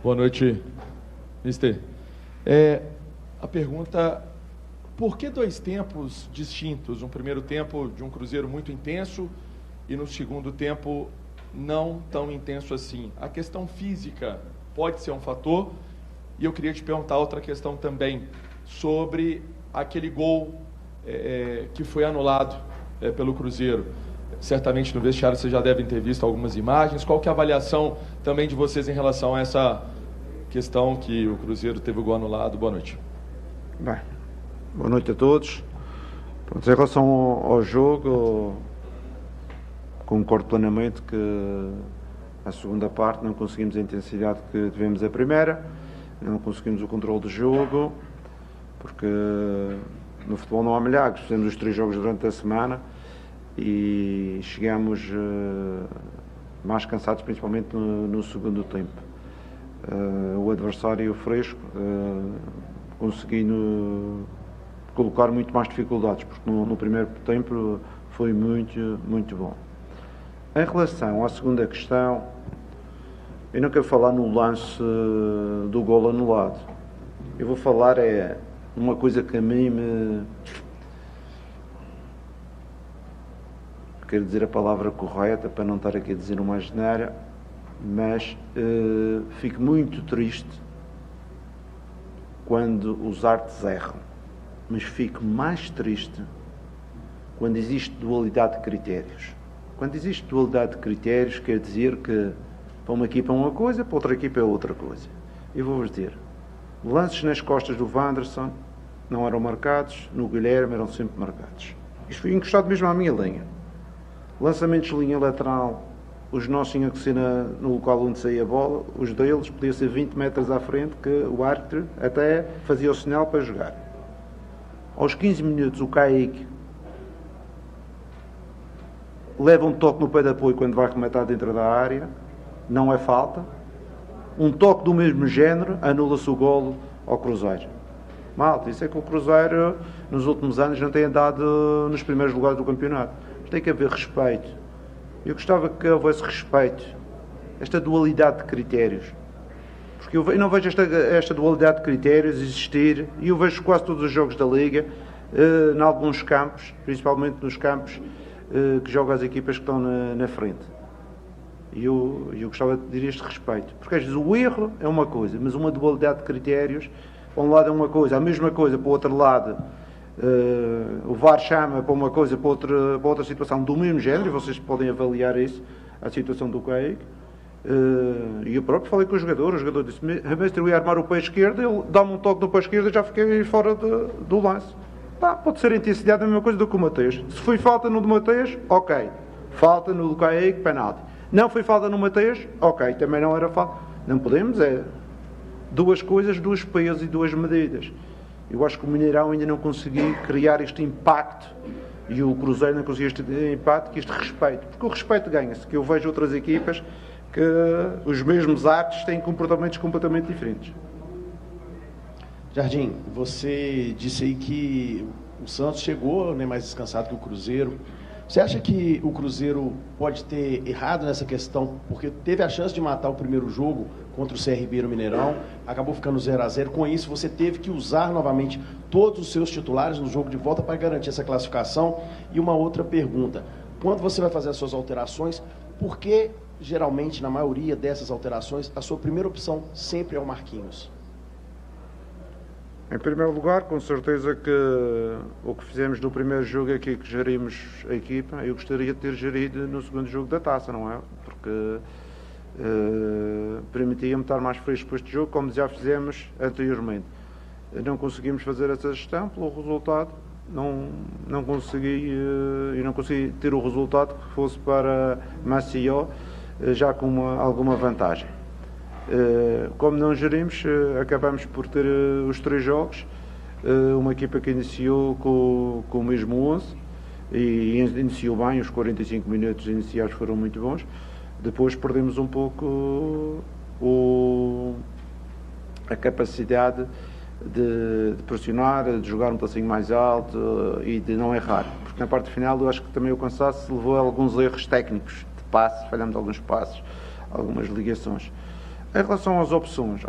Boa noite, mister. A pergunta, por que dois tempos distintos? Um primeiro tempo de um Cruzeiro muito intenso e no segundo tempo não tão intenso assim. A questão física pode ser um fator, e eu queria te perguntar outra questão também, sobre aquele gol que foi anulado pelo Cruzeiro. Certamente no vestiário vocês já devem ter visto algumas imagens. Qual que é a avaliação também de vocês em relação a essa questão que o Cruzeiro teve o gol anulado? Boa noite. Bem, boa noite a todos. Pronto, em relação ao jogo, concordo plenamente que a segunda parte não conseguimos a intensidade que tivemos a primeira, não conseguimos o controle do jogo, porque no futebol não há milagres. Fizemos os 3 jogos durante a semana e chegamos mais cansados, principalmente no segundo tempo. O adversário fresco conseguindo colocar muito mais dificuldades, porque no primeiro tempo foi muito bom. Em relação à segunda questão, eu não quero falar no lance do golo anulado. Eu vou falar uma coisa que a mim me... Quero dizer a palavra correta para não estar aqui a dizer uma asneira, mas fico muito triste quando os árbitros erram, mas fico mais triste quando existe dualidade de critérios. Quando existe dualidade de critérios, quer dizer que para uma equipa é uma coisa, para outra equipa é outra coisa. Eu vou-vos dizer, lances nas costas do Wanderson não eram marcados, no Guilherme eram sempre marcados. Isto foi encostado mesmo à minha linha. Lançamentos de linha lateral, os nossos tinham que ser no local onde saía a bola, os deles podiam ser 20 metros à frente, que o árbitro até fazia o sinal para jogar. Aos 15 minutos o Kaique leva um toque no pé de apoio quando vai rematar dentro da área, não é falta. Um toque do mesmo género, anula-se o golo ao Cruzeiro. Malta, isso é que o Cruzeiro nos últimos anos não tem andado nos primeiros lugares do campeonato. Tem que haver respeito. Eu gostava que houvesse respeito, esta dualidade de critérios, porque eu não vejo esta dualidade de critérios existir, e eu vejo quase todos os jogos da Liga, em alguns campos, principalmente nos campos que jogam as equipas que estão na frente. E eu gostava de ter este respeito, porque às vezes o erro é uma coisa, mas uma dualidade de critérios, para um lado é uma coisa, a mesma coisa para o outro lado. O VAR chama para uma coisa, para outra situação do mesmo género, e vocês podem avaliar isso, a situação do Kaique. E eu próprio falei com o jogador disse, mestre, eu ia armar o pé esquerdo, ele dá-me um toque no pé esquerdo e já fiquei fora do lance. Pode ser a intensidade, a mesma coisa do que o Mateus. Se foi falta no do Mateus, ok. Falta no do Kaique, penalti. Não foi falta no Mateus, ok, também não era falta. Não podemos, duas coisas, duas pesos e duas medidas. Eu acho que o Mineirão ainda não conseguiu criar este impacto, e o Cruzeiro não conseguiu este impacto, este respeito, porque o respeito ganha-se, que eu vejo outras equipas que os mesmos atos têm comportamentos completamente diferentes. Jardim, você disse aí que o Santos chegou, né, mais descansado que o Cruzeiro. Você acha que o Cruzeiro pode ter errado nessa questão, porque teve a chance de matar o primeiro jogo contra o CRB no Mineirão, acabou ficando 0-0. Com isso, você teve que usar novamente todos os seus titulares no jogo de volta para garantir essa classificação? E uma outra pergunta, quando você vai fazer as suas alterações, por que, geralmente, na maioria dessas alterações, a sua primeira opção sempre é o Marquinhos? Em primeiro lugar, com certeza que o que fizemos no primeiro jogo aqui, que gerimos a equipa, eu gostaria de ter gerido no segundo jogo da taça, não é? Porque permitia-me estar mais fresco para este jogo, como já fizemos anteriormente. Não conseguimos fazer essa gestão pelo resultado, não consegui ter o resultado que fosse para Maceió, já com alguma vantagem. Como não gerimos, acabamos por ter os 3 jogos, uma equipa que iniciou com o mesmo 11 e iniciou bem, os 45 minutos iniciais foram muito bons. Depois perdemos um pouco a capacidade de pressionar, de jogar um passinho mais alto e de não errar, porque na parte final eu acho que também o cansaço levou a alguns erros técnicos de passes, falhamos alguns passes, algumas ligações. Em relação às opções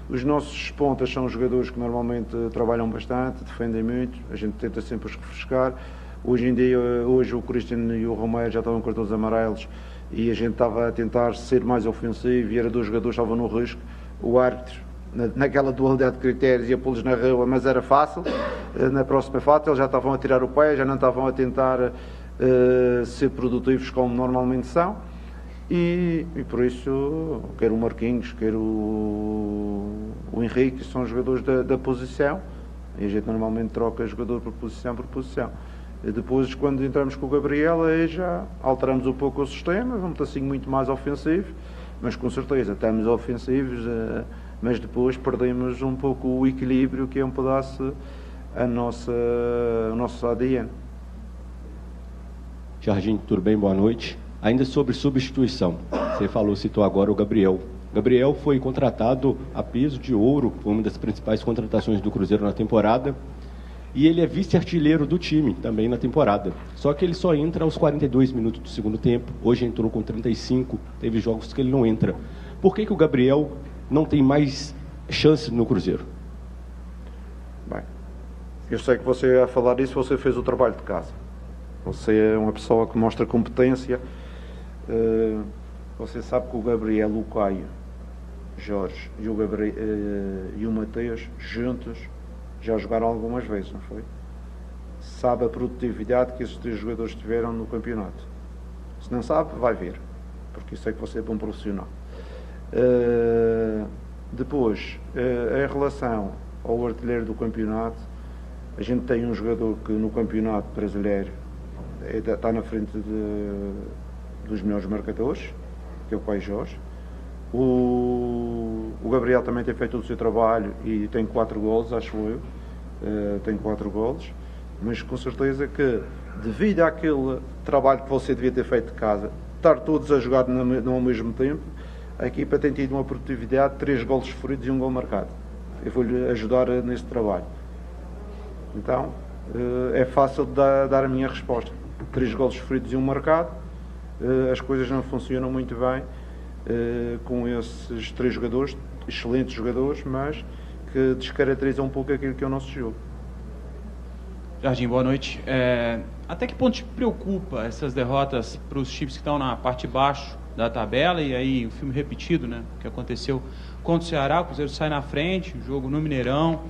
os nossos pontas são jogadores que normalmente trabalham bastante, defendem muito, a gente tenta sempre os refrescar. Hoje em dia, o Cristiano e o Romero já estavam com cartões amarelos e a gente estava a tentar ser mais ofensivo e era 2 jogadores que estavam no risco. O árbitro, naquela dualidade de critérios, ia pô-los na rua, mas era fácil. Na próxima falta eles já estavam a tirar o pé, já não estavam a tentar ser produtivos como normalmente são. E por isso, quer o Marquinhos, quer o Henrique, são jogadores da posição, e a gente normalmente troca jogador por posição. E depois, quando entramos com o Gabriel, aí já alteramos um pouco o sistema, vamos assim muito mais ofensivo, mas com certeza estamos ofensivos, mas depois perdemos um pouco o equilíbrio, que é um pedaço o nosso ADN. Jardim, tudo bem? Boa noite. Ainda sobre substituição, você citou agora o Gabriel. Gabriel foi contratado a peso de ouro, uma das principais contratações do Cruzeiro na temporada, e ele é vice-artilheiro do time também na temporada. Só que ele só entra aos 42 minutos do segundo tempo, hoje entrou com 35, teve jogos que ele não entra. Por que o Gabriel não tem mais chance no Cruzeiro? Bem, eu sei que você a falar isso, você fez o trabalho de casa. Você é uma pessoa que mostra competência. Você sabe que o Gabriel, o Caio, Jorge e o Mateus juntos já jogaram algumas vezes, não foi? Sabe a produtividade que esses 3 jogadores tiveram no campeonato. Se não sabe, vai ver, porque isso é que você é bom profissional. Depois, em relação ao artilheiro do campeonato, a gente tem um jogador que no campeonato brasileiro está na frente dos melhores marcadores, que é o Caio Jorge. O Gabriel também tem feito o seu trabalho e tem 4 golos, acho eu. Tem 4 golos, mas com certeza que, devido àquele trabalho que você devia ter feito de casa, estar todos a jogar ao mesmo tempo, a equipa tem tido uma produtividade de 3 golos sofridos e 1 gol marcado. Eu vou-lhe ajudar nesse trabalho. Então, é fácil de dar a minha resposta. 3 golos sofridos e 1 marcado. As coisas não funcionam muito bem com esses 3 jogadores, excelentes jogadores, mas que descaracterizam um pouco aquilo que é o nosso jogo. Jardim, boa noite. Até que ponto te preocupa essas derrotas para os times que estão na parte de baixo da tabela, e aí o filme repetido, né, que aconteceu contra o Ceará, o Cruzeiro sai na frente, o jogo no Mineirão,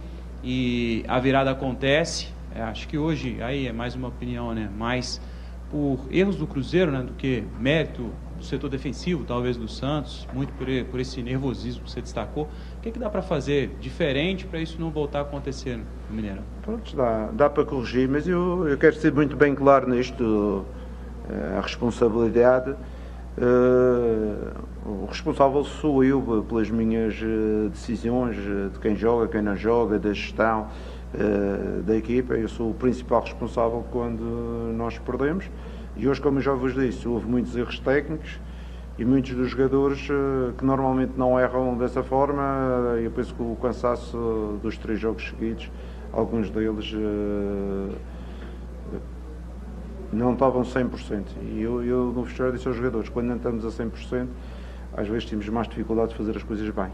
e a virada acontece. Acho que hoje, aí é mais uma opinião, né, mais por erros do Cruzeiro, né, do que mérito do setor defensivo, talvez do Santos, muito por esse nervosismo que você destacou. O que dá para fazer diferente para isso não voltar a acontecer no Mineirão? Pronto, dá para corrigir, mas eu quero ser muito bem claro nisto. A responsabilidade, o responsável sou eu pelas minhas decisões, de quem joga, quem não joga, da gestão da equipa. Eu sou o principal responsável quando nós perdemos, e hoje, como eu já vos disse, houve muitos erros técnicos e muitos dos jogadores que normalmente não erram dessa forma. Eu penso que o cansaço dos 3 jogos seguidos, alguns deles não estavam 100%, e eu no vestiário disse aos jogadores, quando não estamos a 100%, às vezes temos mais dificuldade de fazer as coisas bem.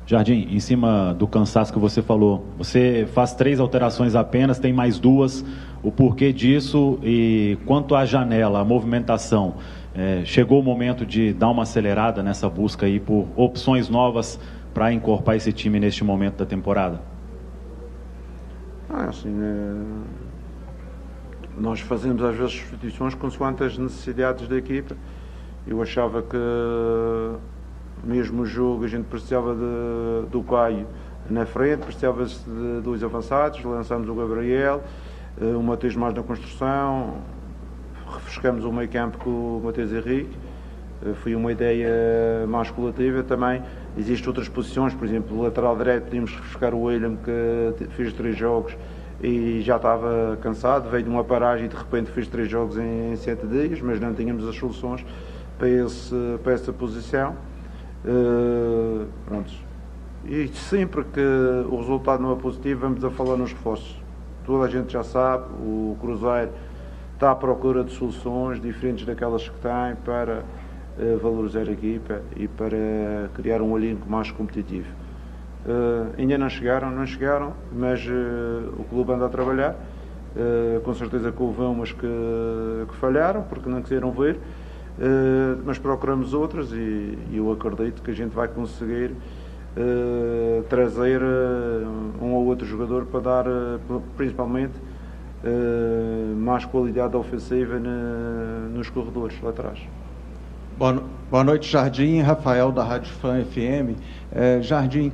Jardim, em cima do cansaço que você falou, você faz 3 alterações apenas, tem mais 2, o porquê disso? E quanto à janela, a movimentação, chegou o momento de dar uma acelerada nessa busca aí por opções novas para encorpar esse time neste momento da temporada? Assim, nós fazemos às vezes substituições consoante as necessidades da equipa. Eu achava que mesmo o jogo a gente precisava do Caio na frente, precisava-se de 2 avançados, lançamos o Gabriel, o Mateus mais na construção, refrescamos o meio campo com o Mateus Henrique. Foi uma ideia mais coletiva. Também existem outras posições, por exemplo, o lateral direito podíamos refrescar o William, que fez 3 jogos e já estava cansado, veio de uma paragem e de repente fez 3 jogos em 7 dias, mas não tínhamos as soluções para essa posição. Pronto. E sempre que o resultado não é positivo, vamos a falar nos reforços. Toda a gente já sabe, o Cruzeiro está à procura de soluções diferentes daquelas que tem para valorizar a equipa e para criar um elenco mais competitivo. Ainda não chegaram, mas o clube anda a trabalhar. Com certeza que houve umas que falharam porque não quiseram ver, mas procuramos outras e eu acredito que a gente vai conseguir trazer um ou outro jogador para dar principalmente mais qualidade ofensiva nos corredores lá atrás. Boa noite, Jardim. Rafael, da Rádio Fã FM. Jardim,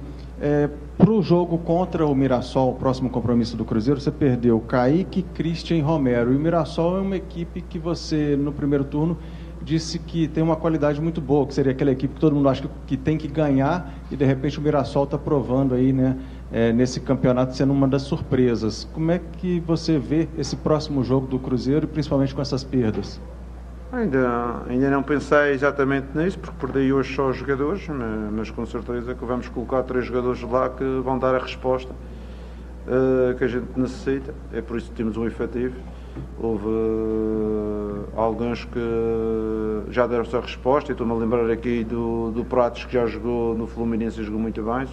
para o jogo contra o Mirassol, o próximo compromisso do Cruzeiro, você perdeu Kaique, Christian e Romero. E o Mirassol é uma equipe que você, no primeiro turno, disse que tem uma qualidade muito boa, que seria aquela equipe que todo mundo acha que tem que ganhar, e de repente o Mirassol está provando aí, né, nesse campeonato, sendo uma das surpresas. Como é que você vê esse próximo jogo do Cruzeiro, principalmente com essas perdas? Ainda não pensei exatamente nisso, porque perdi hoje só os jogadores, mas com certeza que vamos colocar 3 jogadores lá que vão dar a resposta que a gente necessita. É por isso que temos um efetivo. Houve alguns que já deram a sua resposta, e estou-me a lembrar aqui do Pratos, que já jogou no Fluminense e jogou muito bem,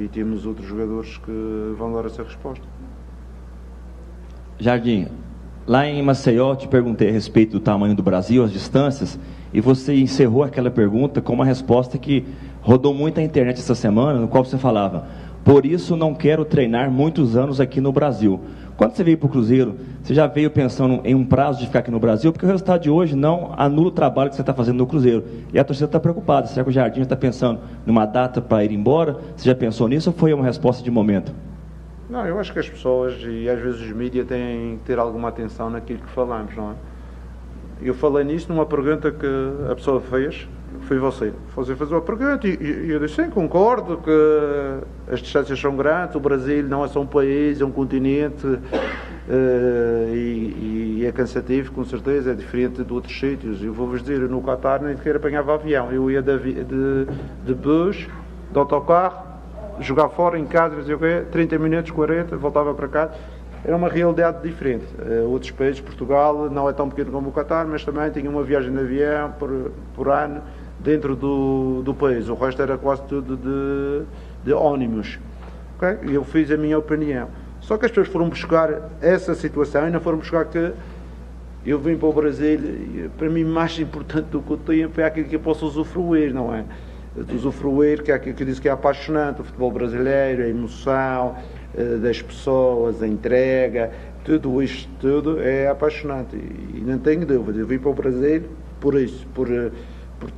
e temos outros jogadores que vão dar essa resposta. Jardim, lá em Maceió, te perguntei a respeito do tamanho do Brasil, as distâncias, e você encerrou aquela pergunta com uma resposta que rodou muito na internet essa semana, no qual você falava: por isso não quero treinar muitos anos aqui no Brasil. Quando você veio para o Cruzeiro, você já veio pensando em um prazo de ficar aqui no Brasil? Porque o resultado de hoje não anula o trabalho que você está fazendo no Cruzeiro. E a torcida está preocupada. Será que o Jardim está pensando numa data para ir embora? Você já pensou nisso ou foi uma resposta de momento? Não, eu acho que as pessoas e às vezes os mídias têm que ter alguma atenção naquilo que falamos, não é? Eu falei nisso numa pergunta que a pessoa fez, foi você. Você fez uma pergunta e eu disse: sim, concordo que as distâncias são grandes, o Brasil não é só um país, é um continente, e é cansativo, com certeza, é diferente de outros sítios. Eu vou-vos dizer, eu no Qatar nem sequer apanhava avião, eu ia de bus, de autocarro, jogar fora em casa, 30 minutos, 40, voltava para casa. Era uma realidade diferente. Outros países, Portugal não é tão pequeno como o Qatar, mas também tinha uma viagem de avião por ano dentro do país. O resto era quase tudo de ónibus. Okay? E eu fiz a minha opinião. Só que as pessoas foram buscar essa situação e não foram buscar que eu vim para o Brasil, e para mim mais importante do que o tempo é aquilo que eu posso usufruir, não é? Usufruir, que é aquilo que eu disse que é apaixonante, o futebol brasileiro, a emoção das pessoas, a entrega, tudo isto tudo é apaixonante e não tenho dúvida. Eu vim para o Brasil por isso, por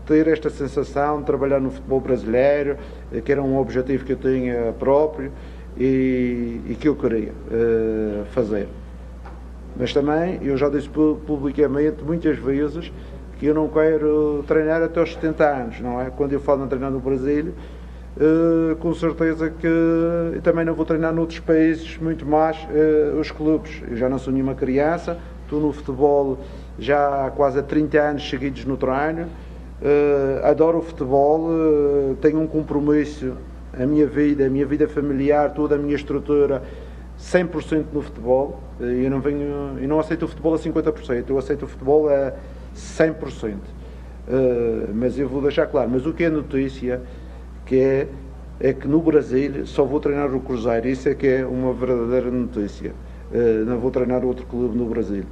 ter esta sensação de trabalhar no futebol brasileiro, que era um objetivo que eu tinha próprio e que eu queria fazer. Mas também, eu já disse publicamente muitas vezes que eu não quero treinar até aos 70 anos, não é? Quando eu falo em treinar no Brasil, com certeza que eu também não vou treinar noutros países, muito mais os clubes. Eu já não sou nenhuma criança, estou no futebol já há quase 30 anos seguidos no treino, adoro o futebol, tenho um compromisso, a minha vida familiar, toda a minha estrutura, 100% no futebol. Eu não aceito o futebol a 50%, eu aceito o futebol a 100%. Mas eu vou deixar claro, mas o que é notícia que é que no Brasil só vou treinar o Cruzeiro. Isso é que é uma verdadeira notícia. Não vou treinar outro clube no Brasil.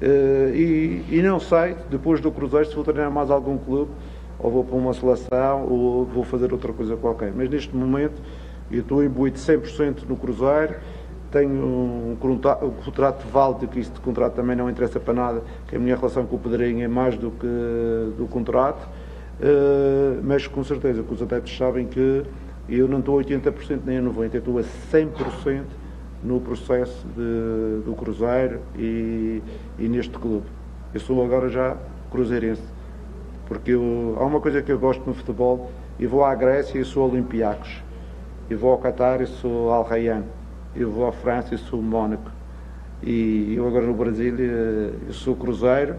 E não sei, depois do Cruzeiro, se vou treinar mais algum clube, ou vou para uma seleção, ou vou fazer outra coisa qualquer. Mas neste momento eu estou imbuído 100% no Cruzeiro. Tenho um contrato válido, que isto de contrato também não interessa para nada, que a minha relação com o Pedrinho é mais do que do contrato. Mas com certeza que os adeptos sabem que eu não estou a 80% nem a 90%, eu estou a 100% no processo do Cruzeiro e neste clube. Eu sou agora já cruzeirense, porque há uma coisa que eu gosto no futebol: eu vou à Grécia e sou Olympiacos, eu vou ao Qatar e sou Al Rayyan, eu vou à França e sou Mónaco, e eu agora no Brasil eu sou Cruzeiro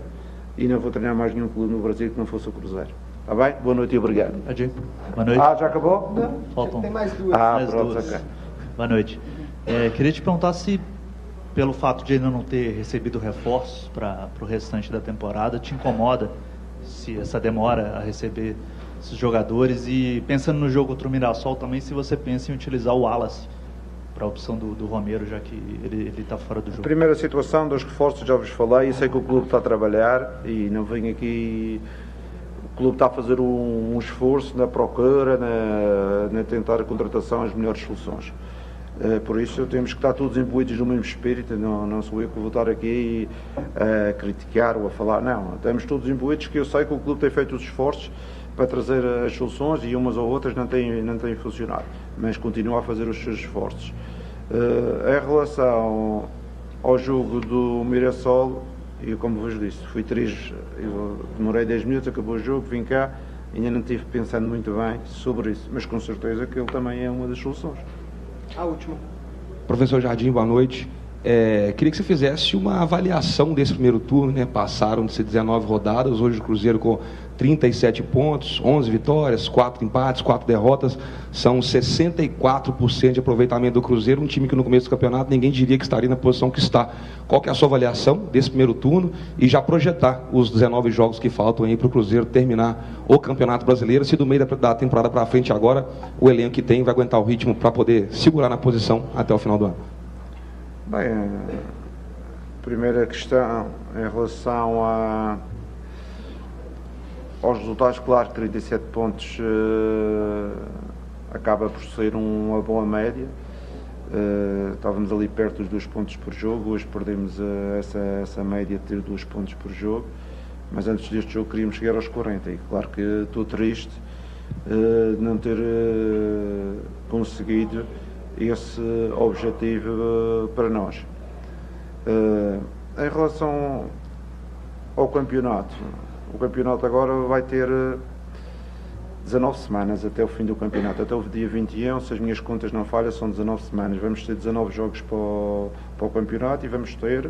e não vou treinar mais nenhum clube no Brasil que não fosse o Cruzeiro. Está bem? Boa noite e obrigado. Boa noite. Já acabou? Não. Faltam. Tem mais duas. Mais pronto, duas. ok. Boa noite. Queria te perguntar se, pelo fato de ainda não ter recebido reforços para o restante da temporada, te incomoda se essa demora a receber esses jogadores, e pensando no jogo contra o Mirassol também, se você pensa em utilizar o Wallace para a opção do Romero, já que ele está fora do jogo. Primeira situação dos reforços, já vos falei, e sei que o clube está a trabalhar e não venho aqui. O clube está a fazer um esforço na procura, na tentar a contratação, as melhores soluções. Por isso temos que estar todos imbuídos no mesmo espírito, não sou eu que vou estar aqui a criticar ou a falar, não, estamos todos imbuídos, que eu sei que o clube tem feito os esforços para trazer as soluções e umas ou outras não têm funcionado, mas continua a fazer os seus esforços. Em relação ao jogo do Mirassol, eu, como vos disse, fui triste, eu demorei 10 minutos, acabou o jogo, vim cá, ainda não estive pensando muito bem sobre isso, mas com certeza que ele também é uma das soluções. A última. Professor Jardim, boa noite. Queria que você fizesse uma avaliação desse primeiro turno, né? Passaram de ser 19 rodadas, hoje o Cruzeiro com 37 pontos, 11 vitórias, 4 empates, 4 derrotas, são 64% de aproveitamento do Cruzeiro, um time que no começo do campeonato ninguém diria que estaria na posição que está. Qual que é a sua avaliação desse primeiro turno e já projetar os 19 jogos que faltam aí para o Cruzeiro terminar o Campeonato Brasileiro, se do meio da temporada para frente agora o elenco que tem vai aguentar o ritmo para poder segurar na posição até o final do ano? Bem, primeira questão em relação aos resultados, claro, 37 pontos acaba por ser uma boa média. Estávamos ali perto dos 2 pontos por jogo, hoje perdemos essa média de ter 2 pontos por jogo, mas antes deste jogo queríamos chegar aos 40 e claro que estou triste de não ter conseguido esse objetivo para nós. Em relação ao campeonato, o campeonato agora vai ter 19 semanas até o fim do campeonato, até o dia 21, se as minhas contas não falham, são 19 semanas. Vamos ter 19 jogos para o campeonato e vamos ter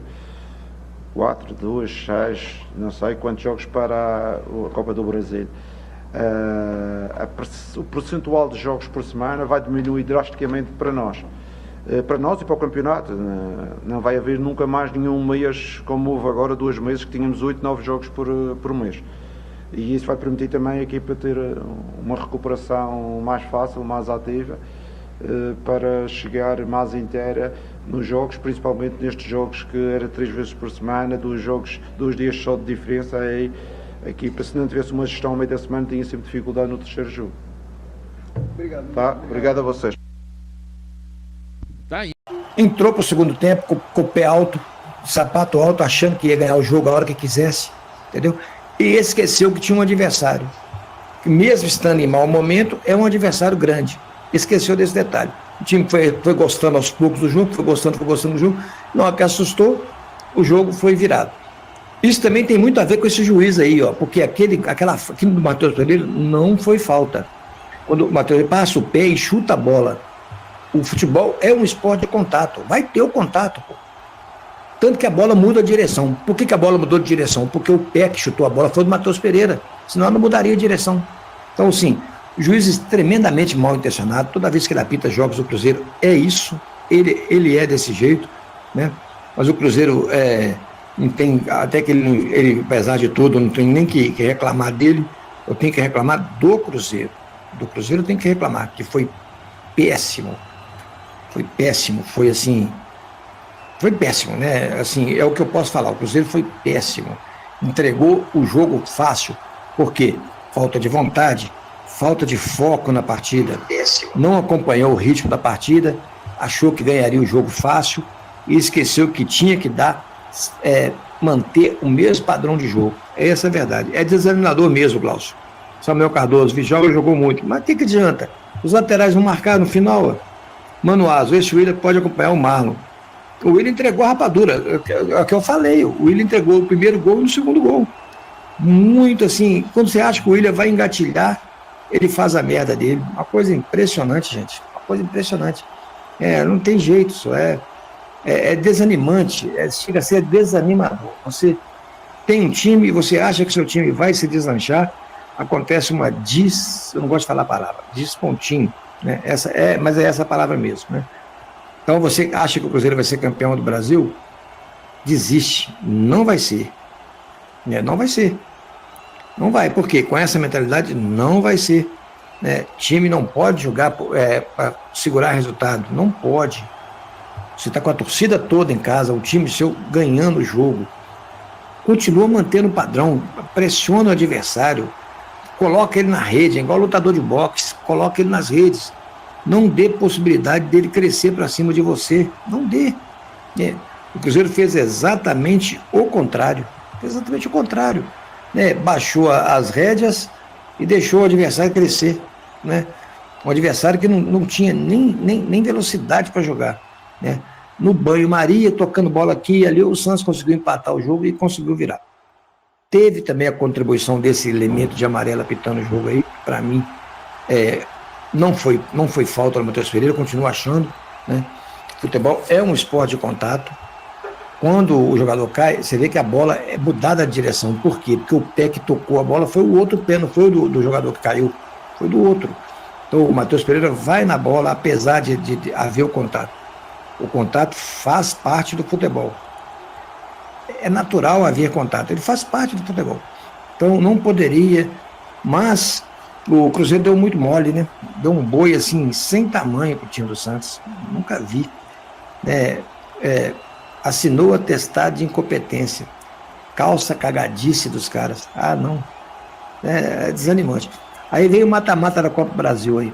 4, 2, 6, não sei quantos jogos para a Copa do Brasil. O percentual de jogos por semana vai diminuir drasticamente para nós e para o campeonato. Não vai haver nunca mais nenhum mês como houve agora, 2 meses que tínhamos 8, 9 jogos por mês, e isso vai permitir também a equipa ter uma recuperação mais fácil, mais ativa, para chegar mais inteira nos jogos, principalmente nestes jogos que era 3 vezes por semana, 2 dias só de diferença. Aí a equipa, se não tivesse uma gestão ao meio da semana, tinha sempre dificuldade no terceiro jogo. Obrigado. Tá? Obrigado a vocês. Entrou para o segundo tempo com o pé alto, sapato alto, achando que ia ganhar o jogo a hora que quisesse, entendeu? E esqueceu que tinha um adversário, que mesmo estando em mau momento, é um adversário grande. Esqueceu desse detalhe. O time foi gostando aos poucos do jogo, foi gostando do jogo. Na hora que assustou, o jogo foi virado. Isso também tem muito a ver com esse juiz aí, ó, porque aquele do Matheus Pereira não foi falta. Quando o Matheus passa o pé e chuta a bola. O futebol é um esporte de contato. Vai ter o contato, pô. Tanto que a bola muda a direção. Por que a bola mudou de direção? Porque o pé que chutou a bola foi do Matheus Pereira. Senão não mudaria a direção. Então, sim, juízes tremendamente mal intencionados. Toda vez que ele apita jogos do Cruzeiro, é isso. Ele é desse jeito, né? Mas o Cruzeiro não tem, até que ele, apesar de tudo, não tem nem que reclamar dele. Eu tenho que reclamar do Cruzeiro. Do Cruzeiro eu tenho que reclamar, que foi péssimo. Foi péssimo, foi assim, foi péssimo, né? Assim, é o que eu posso falar, o Cruzeiro foi péssimo. Entregou o jogo fácil. Por quê? Falta de vontade, falta de foco na partida. Péssimo. Não acompanhou o ritmo da partida, achou que ganharia o jogo fácil e esqueceu que tinha que manter o mesmo padrão de jogo. Essa é a verdade. É desanimador mesmo, Glaucio. Samuel Cardoso, jogou muito, mas o que adianta? Os laterais não marcaram no final, ó. Manoazo, esse Willian pode acompanhar o Marlon. O Willian entregou a rapadura, é o que eu falei, o Willian entregou o primeiro gol e o segundo gol. Muito assim, quando você acha que o Willian vai engatilhar, ele faz a merda dele. Uma coisa impressionante, gente, uma coisa impressionante. Não tem jeito, isso é desanimante, chega a ser desanimador. Você tem um time e você acha que seu time vai se deslanchar, acontece eu não gosto de falar a palavra, despontinho. Né? Mas é essa a palavra mesmo, né? Então você acha que o Cruzeiro vai ser campeão do Brasil? Desiste, não vai ser, não vai ser. Não vai, porque com essa mentalidade não vai ser. Né? Time não pode jogar para segurar resultado, não pode. Você está com a torcida toda em casa, o time seu ganhando o jogo. Continua mantendo o padrão, pressiona o adversário, coloca ele na rede, é igual lutador de boxe, coloca ele nas redes. Não dê possibilidade dele crescer para cima de você, não dê. O Cruzeiro fez exatamente o contrário, né? Baixou as rédeas e deixou o adversário crescer, né? Um adversário que não tinha nem velocidade para jogar, né? No banho-maria, tocando bola aqui e ali, o Santos conseguiu empatar o jogo e conseguiu virar. Teve também a contribuição desse elemento de amarelo apitando o jogo aí, para mim, não foi falta do Matheus Pereira, continuo achando, né? Futebol é um esporte de contato. Quando o jogador cai, você vê que a bola é mudada de direção. Por quê? Porque o pé que tocou a bola foi o outro pé, não foi o do jogador que caiu, foi do outro. Então o Matheus Pereira vai na bola, apesar de haver o contato. O contato faz parte do futebol. É natural haver contato, ele faz parte do futebol. Então não poderia, mas o Cruzeiro deu muito mole, né? Deu um boi assim, sem tamanho pro time do Santos. Nunca vi. Assinou atestado de incompetência. Calça cagadice dos caras. Ah, não. É desanimante. Aí veio o mata-mata da Copa do Brasil aí.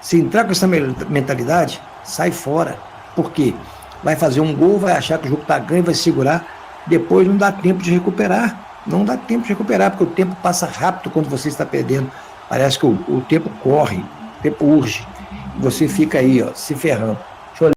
Se entrar com essa mentalidade, sai fora. Por quê? Vai fazer um gol, vai achar que o jogo está ganho, vai segurar, depois não dá tempo de recuperar. Não dá tempo de recuperar, porque o tempo passa rápido quando você está perdendo. Parece que o tempo corre, o tempo urge. Você fica aí, ó, se ferrando.